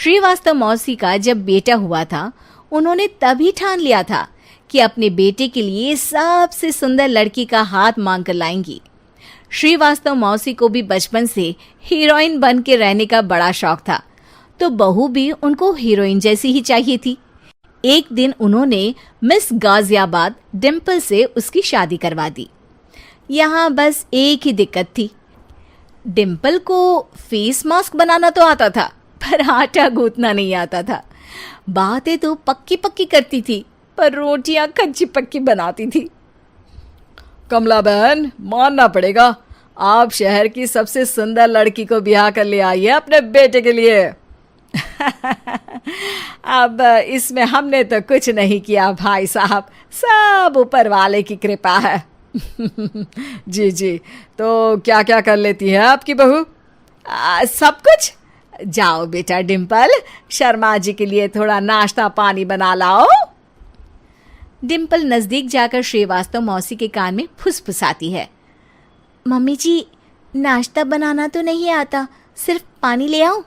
श्रीवास्तव मौसी का जब बेटा हुआ था, उन्होंने तभी ठान लिया था कि अपने बेटे के लिए सबसे सुंदर लड़की का हाथ मांग कर लाएंगी। श्रीवास्तव मौसी को भी बचपन से हीरोइन बन के रहने का बड़ा शौक था, तो बहू भी उनको हीरोइन जैसी ही चाहिए थी। एक दिन उन्होंने मिस गाजियाबाद डिम्पल से उसकी शादी करवा दी। यहाँ बस एक ही दिक्कत थी, डिम्पल को फेस मास्क बनाना तो आता था, पर आटा गूंथना नहीं आता था। बातें तो पक्की पक्की करती थी, पर रोटियां कच्ची पक्की बनाती थी। कमला बहन, मानना पड़ेगा, आप शहर की सबसे सुंदर लड़की को ब्याह कर ले आई है अपने बेटे के लिए। अब इसमें हमने तो कुछ नहीं किया भाई साहब, सब ऊपर वाले की कृपा है। जी जी, तो क्या क्या कर लेती है आपकी बहू? सब कुछ। जाओ बेटा डिम्पल, शर्मा जी के लिए थोड़ा नाश्ता पानी बना लाओ। डिम्पल नजदीक जाकर श्रीवास्तव मौसी के कान में फुसफुसाती है। मम्मी जी, नाश्ता बनाना तो नहीं आता, सिर्फ पानी ले आओ।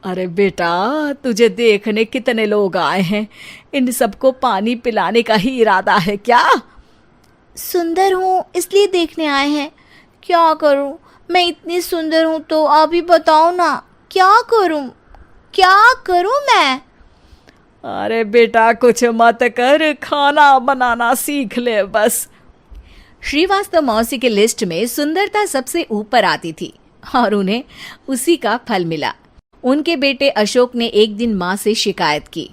अरे बेटा, तुझे देखने कितने लोग आए हैं, इन सबको पानी पिलाने का ही इरादा है क्या? सुंदर हूँ इसलिए देखने आए हैं। क्या करूँ, मैं इतनी सुंदर हूँ तो आप ही बताओ ना, क्या करूँ मैं? अरे बेटा, कुछ मत कर, खाना बनाना सीख ले बस। श्रीवास्तव मौसी के लिस्ट में सुंदरता सबसे ऊपर आती थी और उन्हें उसी का फल मिला। उनके बेटे अशोक ने एक दिन माँ से शिकायत की।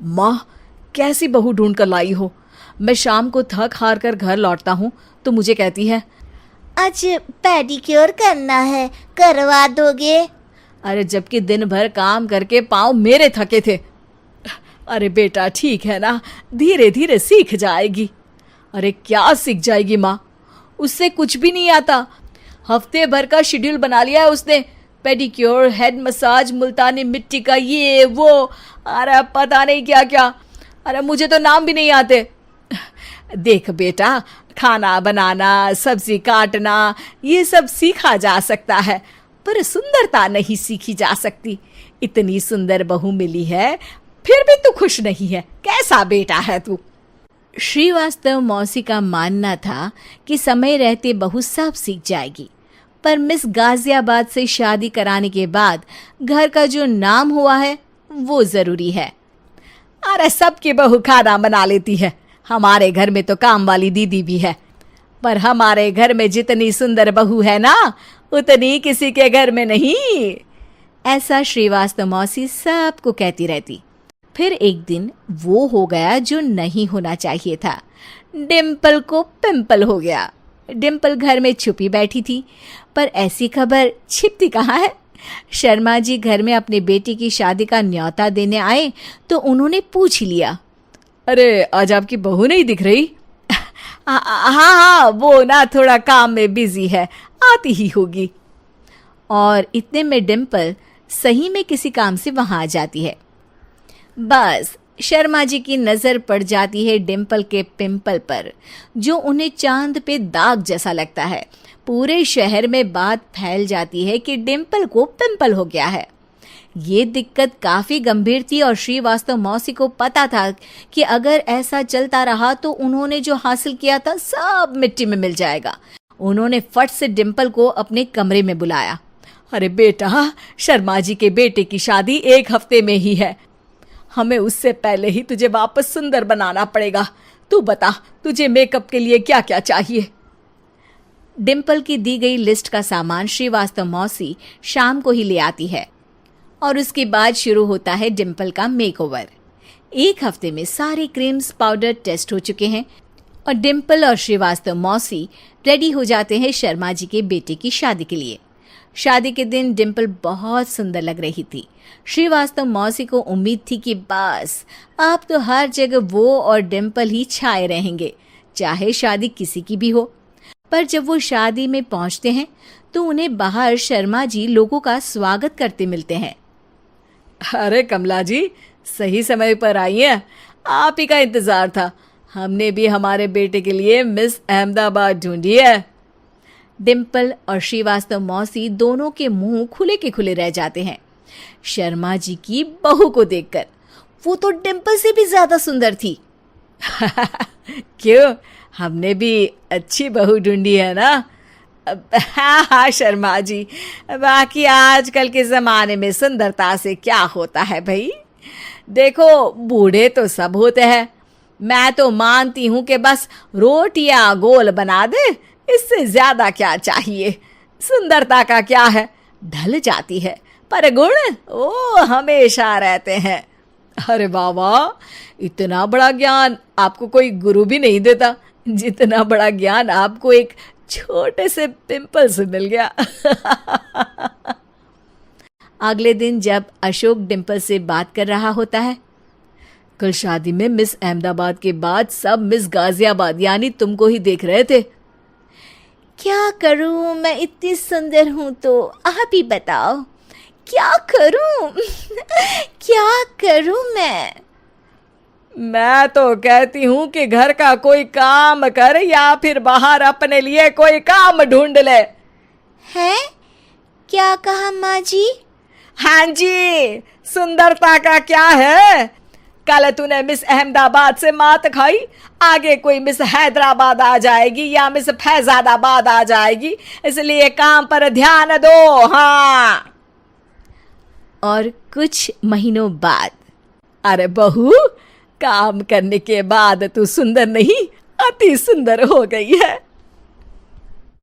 माँ, कैसी बहू ढूंढ कर लाई हो? मैं शाम को थक हार कर घर लौटता हूँ तो मुझे कहती है, आज पेडिक्योर करना है, करवा दोगे? अरे जबकि दिन भर काम करके पाँव मेरे थके थे। अरे बेटा, ठीक है ना, धीरे धीरे सीख जाएगी। अरे क्या सीख जाएगी माँ, उससे कुछ भी नहीं आता। हफ्ते भर का शेड्यूल बना लिया है उसने, पेडिक्योर, हेड मसाज, मुल्तानी मिट्टी का ये वो, अरे पता नहीं क्या क्या। अरे मुझे तो नाम भी नहीं आते। देख बेटा, खाना बनाना, सब्जी काटना, ये सब सीखा जा सकता है, पर सुंदरता नहीं सीखी जा सकती। इतनी सुंदर बहू मिली है, फिर भी तू खुश नहीं है, कैसा बेटा है तू? श्रीवास्तव मौसी का मानना था कि समय रहते बहू सब सीख जाएगी, पर मिस गाजियाबाद से शादी कराने के बाद घर का जो नाम हुआ है वो जरूरी है। अरे सबकी बहू खाना बना लेती है, हमारे घर में तो काम वाली दीदी भी है, पर हमारे घर में जितनी सुंदर बहू है ना, उतनी किसी के घर में नहीं। ऐसा श्रीवास्तव मौसी सबको कहती रहती। फिर एक दिन वो हो गया जो नहीं होना चाहिए था, डिम्पल को पिंपल हो गया। डिम्पल घर में छुपी बैठी थी, पर ऐसी खबर छिपती कहाँ है। शर्मा जी घर में अपने बेटी की शादी का न्योता देने आए तो उन्होंने पूछ ही लिया, अरे आज आपकी बहू नहीं दिख रही? हाँ, वो ना थोड़ा काम में बिजी है, आती ही होगी। और इतने में डिम्पल सही में किसी काम से वहां आ जाती है। बस शर्मा जी की नजर पड़ जाती है डिम्पल के पिंपल पर, जो उन्हें चांद पे दाग जैसा लगता है। पूरे शहर में बात फैल जाती है कि डिम्पल को पिंपल हो गया है। ये दिक्कत काफी गंभीर थी और श्रीवास्तव मौसी को पता था कि अगर ऐसा चलता रहा तो उन्होंने जो हासिल किया था सब मिट्टी में मिल जाएगा। उन्होंने फट से डिम्पल को अपने कमरे में बुलाया। अरे बेटा, शर्मा जी के बेटे की शादी 1 हफ्ते में ही है, हमें उससे पहले ही तुझे वापस सुंदर बनाना पड़ेगा। तू बता, तुझे मेकअप के लिए क्या क्या चाहिए? डिम्पल की दी गई लिस्ट का सामान श्रीवास्तव मौसी शाम को ही ले आती है और उसके बाद शुरू होता है डिम्पल का मेकओवर। 1 हफ्ते में सारे क्रीम्स पाउडर टेस्ट हो चुके हैं और डिम्पल और श्रीवास्तव मौसी रेडी हो जाते हैं शर्मा जी के बेटे की शादी के लिए। शादी के दिन डिम्पल बहुत सुंदर लग रही थी। श्रीवास्तव मौसी को उम्मीद थी कि बस अब तो हर जगह वो और डिम्पल ही छाए रहेंगे, चाहे शादी किसी की भी हो। पर जब वो शादी में पहुंचते हैं तो उन्हें बाहर शर्मा जी लोगों का स्वागत करते मिलते हैं। अरे कमला जी, सही समय पर आई हैं, आप ही का इंतजार था। हमने भी हमारे बेटे के लिए मिस अहमदाबाद ढूंढी है। डिम्पल और श्रीवास्तव मौसी दोनों के मुंह खुले के खुले रह जाते हैं। शर्मा जी की बहू को देखकर। वो तो डिम्पल से भी ज्यादा सुंदर थी। क्यों, हमने भी अच्छी बहू ढूंढी है ना? हाँ हाँ शर्मा जी, बाकी आजकल के ज़माने में सुंदरता से क्या होता है भाई? देखो, बूढ़े तो सब होते हैं। मैं तो मानती हूँ कि बस रोटियां गोल बना दे, इससे ज्यादा क्या चाहिए। सुंदरता का क्या है, ढल जाती है, पर गुण वो हमेशा रहते हैं। अरे बाबा, इतना बड़ा ज्ञान आपको कोई गुरु भी नहीं देता जितना बड़ा ज्ञान आपको एक छोटे से पिंपल से मिल गया। अगले दिन जब अशोक डिम्पल से बात कर रहा होता है, कल शादी में मिस अहमदाबाद के बाद सब मिस गाजियाबाद यानी तुमको ही देख रहे थे। क्या करूं, मैं इतनी सुंदर हूं तो आप ही बताओ क्या करूं? क्या करूं मैं तो कहती हूँ कि घर का कोई काम कर या फिर बाहर अपने लिए कोई काम ढूंढ ले। है? क्या कहा माँ जी? हाँ जी, सुंदरता का क्या है? कल तूने मिस अहमदाबाद से मात खाई, आगे कोई मिस हैदराबाद आ जाएगी या मिस फैजादाबाद आ जाएगी, इसलिए काम पर ध्यान दो। हाँ। और कुछ महीनों बाद, अरे बहू, काम करने के बाद तू सुंदर नहीं, अति सुंदर हो गई है।